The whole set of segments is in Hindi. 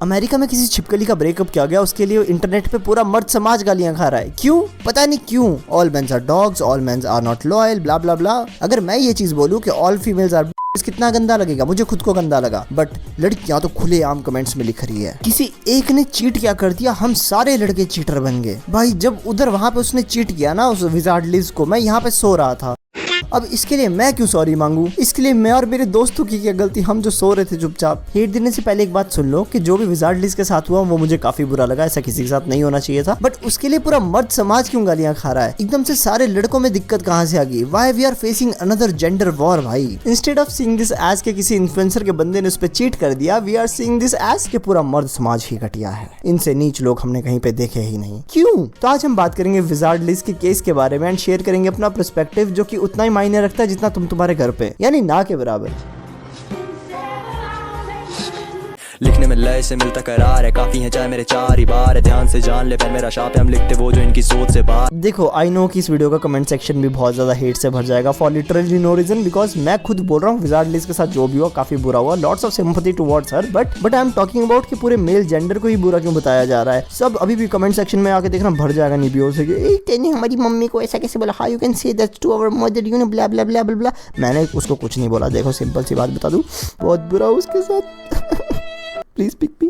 अमेरिका में किसी छिपकली का ब्रेकअप किया गया, उसके लिए इंटरनेट पे पूरा मर्द समाज गालियां खा रहा है। क्यों? पता नहीं क्यों। All mens are dogs, all mens are not loyal, blah blah blah. अगर मैं ये चीज बोलूं कि ऑल फीमेल्स आर, कितना गंदा लगेगा, मुझे खुद को गंदा लगा। बट लड़कियां तो खुलेआम कमेंट्स में लिख रही है। किसी एक ने चीट क्या कर दिया, हम सारे लड़के चीटर बन गए। भाई जब उधर वहां पे उसने चीट किया ना उस विजार्ड लिज को, मैं यहाँ पे सो रहा था। अब इसके लिए मैं क्यों सॉरी मांगू? इसके लिए मैं और मेरे दोस्तों की क्या गलती, हम जो सो रहे थे चुपचाप। हेट देने से पहले एक बात सुन लो कि जो भी विजार्ड लिज के साथ हुआ वो मुझे काफी बुरा लगा, ऐसा किसी के साथ नहीं होना चाहिए था। बट उसके लिए पूरा मर्द समाज क्यों गालियां खा रहा है? एकदम से सारे लड़कों में दिक्कत कहां से आ गई? Why we are facing another gender war भाई? Instead of seeing this as के किसी इन्फ्लुएंसर के बंदे ने उस पर चीट कर दिया, we are seeing this as के पूरा मर्द समाज ही घटिया है। इनसे नीच लोग हमने कहीं पे देखे ही नहीं। क्यों? तो आज हम बात करेंगे विजार्ड लिज के केस के बारे में एंड शेयर करेंगे अपना पर्सपेक्टिव, जो कि उतना ही मायने रखता है जितना तुम्हारे घर पे, यानी ना के बराबर। लिखने में लय से मिलता करार है, काफी है चाहे मेरे चार ही बार है, ध्यान से जान ले, मेरा शाप है, हम लिखते वो जो इनकी सोच से बाहर। देखो आई नो कि इस वीडियो का कमेंट सेक्शन भी बहुत ज्यादा हेट से भर जाएगा for literally no reason, because मैं खुद बोल रहा हूँ विजार्ड लिज के साथ जो भी हुआ काफी बुरा हुआ, lots of sympathy towards her, but I am talking about कि पूरे मेल जेंडर को ही बुरा क्यों बताया जा रहा है। सब अभी भी कमेंट सेक्शन में आके देखना भर जाएगा निबियों से कि तेने हमारी मम्मी को ऐसा कैसे बोला, how you can say that to our mother, you know blah blah blah blah. मैंने उसको कुछ नहीं बोला। देखो सिंपल सी बात बता दूं, बहुत बुरा उसके साथ। Please pick me.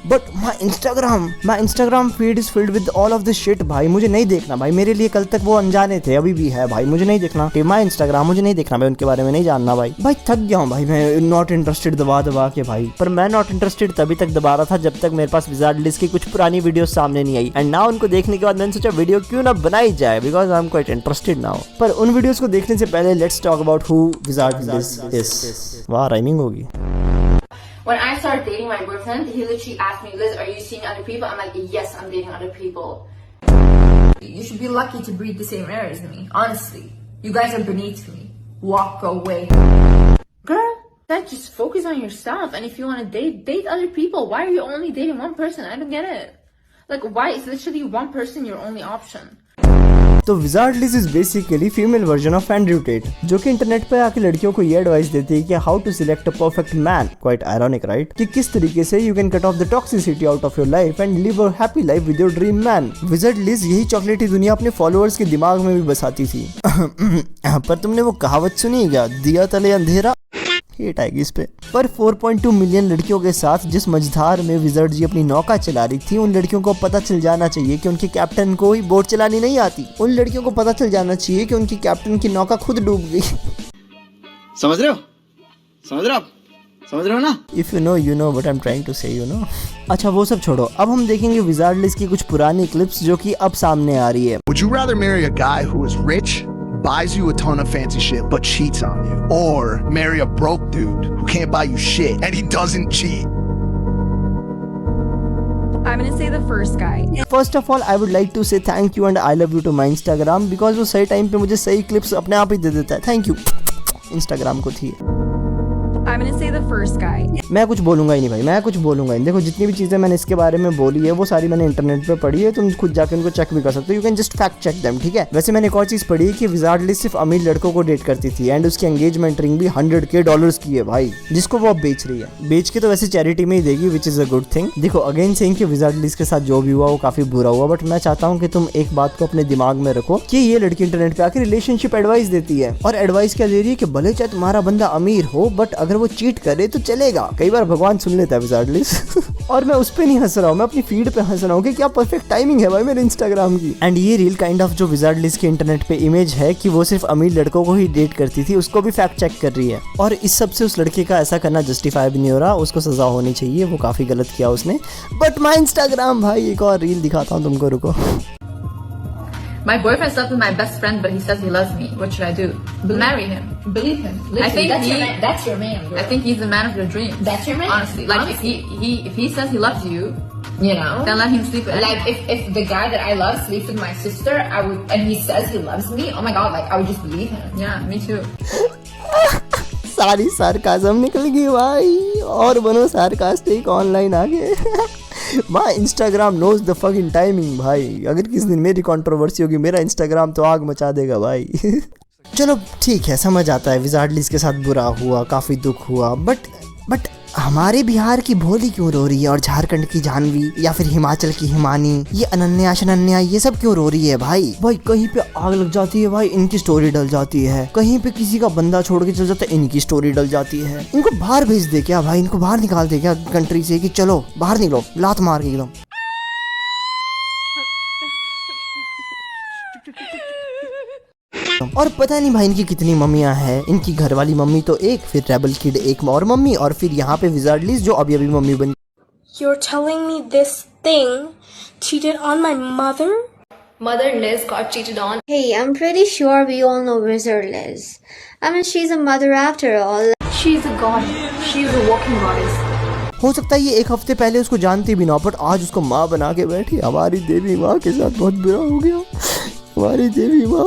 But my Instagram feed is filled with all of this shit भाई। मुझे नहीं देखना भाई, मेरे लिए कल तक वो अनजाने थे, अभी भी है भाई। मुझे नहीं देखना माई इंस्टाग्राम, मुझे नहीं देखना भाई, उनके बारे में नहीं जानना भाई। थक गया हूँ भाई मैं नॉट इंटरेस्टेड दबा के भाई। पर मैं नॉट इंटरेस्टेड तभी तक दबा रहा था जब तक मेरे पास विजार्ड लिज की कुछ पुरानी वीडियो सामने नहीं आई, एंड नाउ उनको देखने के बाद मैंने सोचा वीडियो क्यों ना बनाई जाए, because I am quite interested now. पर उन वीडियोस को देखने से पहले let's talk about who wizard Liz is. वाह राइमिंग होगी। When I started dating my boyfriend, he literally asked me, Liz, are you seeing other people? I'm like, yes, I'm dating other people. You should be lucky to breathe the same air as me, honestly. You guys are beneath me. Walk away. Girl, that just focus on yourself. And if you want to date other people. Why are you only dating one person? I don't get it. Like, why is literally one person your only option? तो wizard Liz is basically female version of Andrew Tate, जो कि इंटरनेट पे आके लड़कियों को ये एडवाइस देती है कि how to select a perfect man. Quite ironic right? कि किस तरीके से you can cut off the toxicity out of your life and live a happy life with your dream man. Wizard Liz यही चॉकलेटी दुनिया अपने फॉलोअर्स के दिमाग में भी बसाती थी। पर तुमने वो कहावत सुनी क्या, दिया तले अंधेरा? हेट आएगी इस पे। पर 4.2 मिलियन लड़कियों के साथ जिस मझधार में विजार्ड जी अपनी नौका चला रही थी, उन लड़कियों को पता चल जाना चाहिए कि उनके कैप्टन को ही बोट चलानी नहीं आती। उन लड़कियों को पता चल जाना चाहिए कि उनकी कैप्टन की नौका खुद डूब गई। समझ रहे हो? समझ रहे हो ना? If you know what I'm trying to say, you know. अच्छा वो सब छोड़ो, अब हम देखेंगे विजार्ड लिज की कुछ पुरानी क्लिप्स जो कि अब सामने आ रही है। Would you rather marry a guy who is rich, buys you a ton of fancy shit, but cheats on you? Or marry a broke dude who can't buy you shit and he doesn't cheat? I'm gonna say the first guy. First of all, I would like to say thank you and I love you to my Instagram, because वो सही टाइम पे मुझे सही क्लिप्स अपने आप ही दे देता है। थैंक यू इंस्टाग्राम को थी। I'm gonna say the first guy. मैं कुछ बोलूंगा ही नहीं भाई, मैं कुछ बोलूंगा ही नहीं। देखो जितनी भी चीजें मैंने इसके बारे में बोली है वो सारी मैंने इंटरनेट पे पढ़ी है, तुम खुद जाके उनको चेक भी कर सकते हो। You can just fact check them, ठीक है? वैसे मैंने एक और चीज पढ़ी कि विजार्ड लिज सिर्फ अमीर लड़कों को डेट करती थी एंड उसकी एंगेजमेंट रिंग भी $100K की है भाई, जिसको वो अब बेच रही है। बेच के तो वैसे चैरिटी में ही देगी, which is a good thing. देखो अगेन सेइंग कि विजार्ड लिज के साथ जो भी हुआ वो काफी बुरा हुआ, बट मैं चाहता हूँ कि तुम एक बात को अपने दिमाग में रखो कि ये लड़की इंटरनेट पे आके रिलेशनशिप एडवाइस देती है, और एडवाइस क्या दे रही है कि भले चाहे तुम्हारा बंदा अमीर हो, बट अगर वो चीट करे तो चलेगा। कई बार भगवान सुन लेता है विजार्ड लिज। और मैं उस पे नहीं हंस रहा हूँ, मैं अपनी फीड पे हंस रहा हूँ कि क्या परफेक्ट टाइमिंग है भाई मेरे इंस्टाग्राम की। एंड ये रियल काइंड ऑफ जो विजार्ड लिज के इंटरनेट पे इमेज है कि वो सिर्फ अमीर लड़कों को ही डेट करती थी, उसको भी फैक्ट चेक कर रही है। और इस सब से उस लड़के का ऐसा करना जस्टिफाई भी नहीं हो रहा, उसको सजा होनी चाहिए, वो काफी गलत किया उसने। बट माई इंस्टाग्राम भाई, एक और रील दिखाता हूँ तुमको, रुको। My boyfriend slept with my best friend, but he says he loves me. What should I do? Marry him. Believe him. Literally, I think that's your man. Girl. I think he's the man of your dreams. That's your man. Honestly, like Honestly. if he says he loves you, you know, then let him sleep with like if the guy that I love sleeps with my sister, I would, and he says he loves me. Oh my god, like I would just believe him. Yeah, me too. सारी सार्काज़म निकल गई भाई, और बनो सार्कास्टिक ऑनलाइन आगे। My Instagram knows the fucking timing भाई। अगर किसी दिन मेरी कंट्रोवर्सी होगी, मेरा इंस्टाग्राम तो आग मचा देगा भाई। चलो ठीक है, समझ आता है विजार्ड लिज के साथ बुरा हुआ, काफ़ी दुख हुआ, बट हमारे बिहार की भोली क्यों रो रही है और झारखंड की जानवी या फिर हिमाचल की हिमानी, ये अनन्या शनन्या ये सब क्यों रो रही है भाई? कहीं पे आग लग जाती है भाई, इनकी स्टोरी डल जाती है। कहीं पे किसी का बंदा छोड़ के चल जाता है, इनकी स्टोरी डल जाती है। इनको बाहर भेज दे क्या भाई? इनको बाहर निकाल दे क्या कंट्री से कि चलो बाहर निकलो, लात मार के एकदम। और पता नहीं भाई इनकी कितनी मम्मियां हैं। इनकी घर वाली मम्मी तो एक, फिर रेबल किड एक और मम्मी, और फिर यहाँ पे विजार्ड लिज जो अभी अभी मम्मी बन। You're telling me this thing cheated on my mother? Mother Liz got cheated on. Hey, I'm pretty sure we all know Wizard Liz. I mean, she's a mother after all. She's a goddess. She's a walking goddess. हो सकता है ये एक हफ्ते पहले उसको जानती भी ना, बट आज उसको माँ बना के बैठी। हमारी देवी माँ के साथ बहुत बुरा हो गया, हमारी देवी माँ।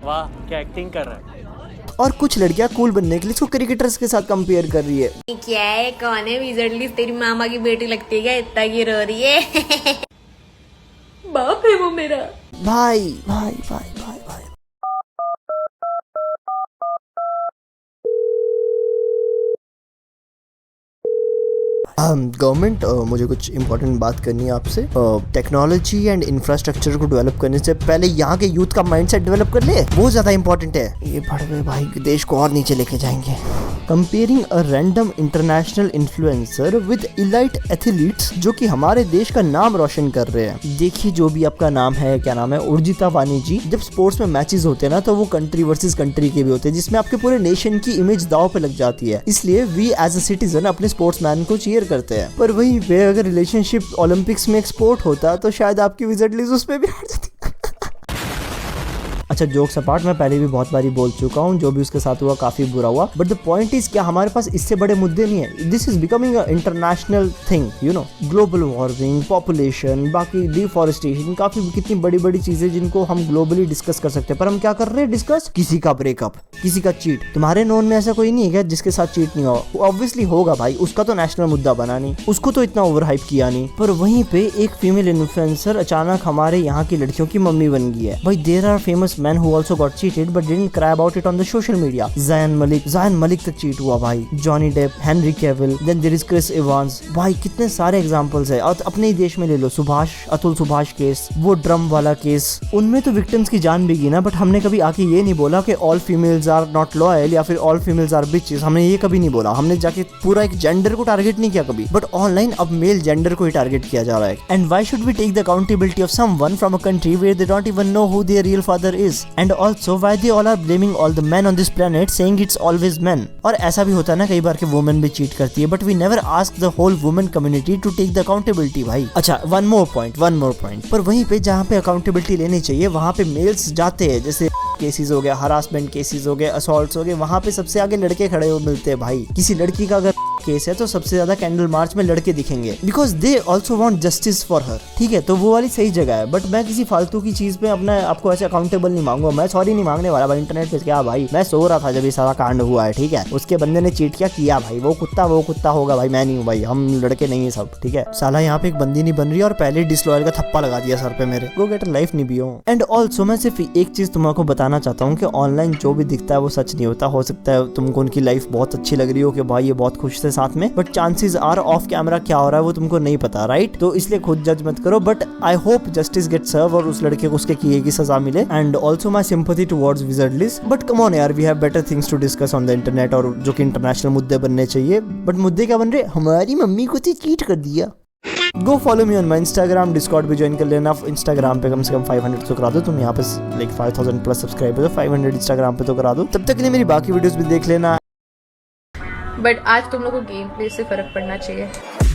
वाह क्या एक्टिंग कर रहा है। और कुछ लड़कियां कूल बनने के लिए इसको क्रिकेटर्स के साथ कंपेयर कर रही है। क्या है, कौन है विजर्ड लिज? तेरी मामा की बेटी लगती है क्या? इतना की रो रही है? बाप है वो मेरा। भाई भाई भाई भाई भाई गवर्नमेंट मुझे कुछ इंपॉर्टेंट बात करनी है आपसे। टेक्नोलॉजी एंड इंफ्रास्ट्रक्चर को डेवलप करने से पहले यहाँ के यूथ का माइंडसेट डेवलप कर ले, बहुत ज्यादा इंपॉर्टेंट है। ये भड़वे भाई देश को और नीचे लेके जाएंगे। Comparing a random international influencer with elite athletes जो कि हमारे देश का नाम रोशन कर रहे हैं। देखिए जो भी आपका नाम है, क्या नाम है, उर्जिता वानी जी, जब स्पोर्ट्स में मैचेस होते हैं ना तो वो कंट्री वर्सेस कंट्री के भी होते हैं, जिसमें आपके पूरे नेशन की इमेज दांव पे लग जाती है। इसलिए वी एज अ सिटीजन अपने स्पोर्ट्समैन को चीयर करते हैं। पर वहीं पे अगर रिलेशनशिप ओलंपिक्स में एक्सपोर्ट होता तो शायद आपकी विजिट लिस्ट उस पे भी आ जाती। अच्छा जोक्स अपार्ट, मैं पहले भी बहुत बारी बोल चुका हूँ, जो भी उसके साथ हुआ काफी बुरा हुआ, बट द पॉइंट इज क्या हमारे पास इससे बड़े मुद्दे नहीं है। This is becoming a international thing, you know, global warming, population, बाकी डिफॉरेस्टेशन, काफी कितनी बड़ी बड़ी चीजें जिनको हम ग्लोबली डिस्कस कर सकते हैं। पर हम क्या कर रहे हैं डिस्कस? किसी का ब्रेकअप, किसी का चीट। तुम्हारे नोन में ऐसा कोई नहीं है क्या जिसके साथ चीट नहीं हुआ? ऑब्वियसली होगा भाई, उसका तो नेशनल मुद्दा बना नहीं, उसको तो इतना ओवर हाइप किया नहीं। पर वहीं पे एक फीमेल इन्फ्लुएंसर अचानक हमारे यहाँ की लड़कियों की मम्मी बन गई है। भाई there are famous man who also got cheated but didn't cry about it on the social media. Zayn Malik तक चीट हुआ भाई, Johnny Depp, Henry Cavill, then there is Chris Evans. भाई कितने सारे एग्जांपल्स है। और अपने ही देश में ले लो, अतुल सुभाष केस, वो ड्रम वाला केस, उनमें तो विक्टिम्स की जान भी गई ना। बट हमने कभी आके ये नहीं बोला कि all females are not loyal या फिर ऑल फीमेल्स आर बिचेस। हमने ये कभी नहीं बोला। हमने जाके पूरा एक जेंडर को टारगेट नहीं किया कभी, बट ऑनलाइन अब मेल जेंडर को ही टारगेट किया जा रहा है। And why should we take the accountability of someone from a country where they don't even know who their real father is? And also why they all are blaming all the men on this planet saying it's always men? और ऐसा भी होता है ना कई बार कि वुमेन भी चीट करती है, but we never ask the whole women community to take the accountability भाई। अच्छा वन मोर पॉइंट, पर वहीं पे जहाँ पे अकाउंटेबिलिटी लेनी चाहिए वहाँ पे मेल्स जाते हैं, जैसे केसेस हो गया, हरासमेंट केसेस हो गए, असॉल्ट्स हो गए, वहाँ पे सबसे आगे लड़के खड़े हो मिलते हैं भाई। किसी लड़की का अगर केस है तो सबसे ज्यादा कैंडल मार्च में लड़के दिखेंगे, because they also want justice for her. ठीक है, तो वो वाली सही जगह है। बट मैं किसी फालतू की चीज पे अपना आपको ऐसे अकाउंटेबल नहीं मांगूंगा। मैं सॉरी नहीं मांगने वाला भाई इंटरनेट पे। क्या भाई, मैं सो रहा था जब ये सारा कांड हुआ है, ठीक है, उसके बंदे ने चीट किया भाई, वो कुत्ता होगा भाई, मैं नहीं हूँ भाई, हम लड़के नहीं है सब, ठीक है। साला यहाँ पे एक बंदी नहीं बन रही और पहले डिसलॉयल का थप्पा लगा दिया सर पे मेरे। गो गेट अ लाइफ नहीं भी। एंड ऑल्सो मैं सिर्फ एक चीज तुमको बताना चाहता हूँ कि ऑनलाइन जो भी दिखता है वो सच नहीं होता। हो सकता है तुमको उनकी लाइफ बहुत अच्छी लग रही हो कि भाई ये बहुत खुश थे साथ में, but chances are off camera क्या हो रहा है वो तुमको नहीं पता, राइट? तो इसलिए खुद जज मत करो। But I hope justice get serve और उस लड़के को उसके किए की सजा मिले। And also my sympathy towards wizard Liz. But come on यार, we have better things to discuss on the internet, और जो कि इंटरनेशनल मुद्दे बनने चाहिए। बट मुद्दे क्या बन रहे? हमारी मम्मी को तो चीट कर दिया। Go follow me on my Instagram, Discord भी ज्वाइन कर लेना। इंस्टाग्राम पे कम से कम 500 तो करा दो तुम। यहाँ पे लाइक 5000 प्लस सब्सक्राइबर, 500 इंस्टाग्राम पे तो करा दो। तब तक के लिए मेरी बाकी वीडियोस भी देख लेना। बट आज तुम लोगों को गेम प्ले से फर्क पड़ना चाहिए।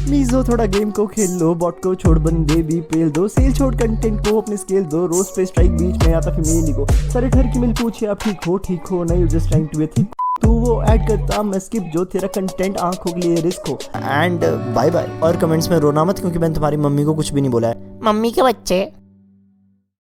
मीजो थोड़ा गेम को खेल लो, बॉट को छोड़ बंदे भी पेल दो, सेल छोड़ कंटेंट को अपने स्केल दो, रोज पे स्ट्राइक बीच में आता फिर मेल लिखो, सारे ठर की मिल पूछे आप ठीक हो नहीं, just trying to be thick. तू वो ऐड करता मैं स्किप, जो तेरा कंटेंट आंखों के लिए रिस्क हो। And bye bye. और कमेंट्स में रोना मत, क्योंकि मैंने तुम्हारी मम्मी को कुछ भी नहीं बोला है। मम्मी के बच्चे।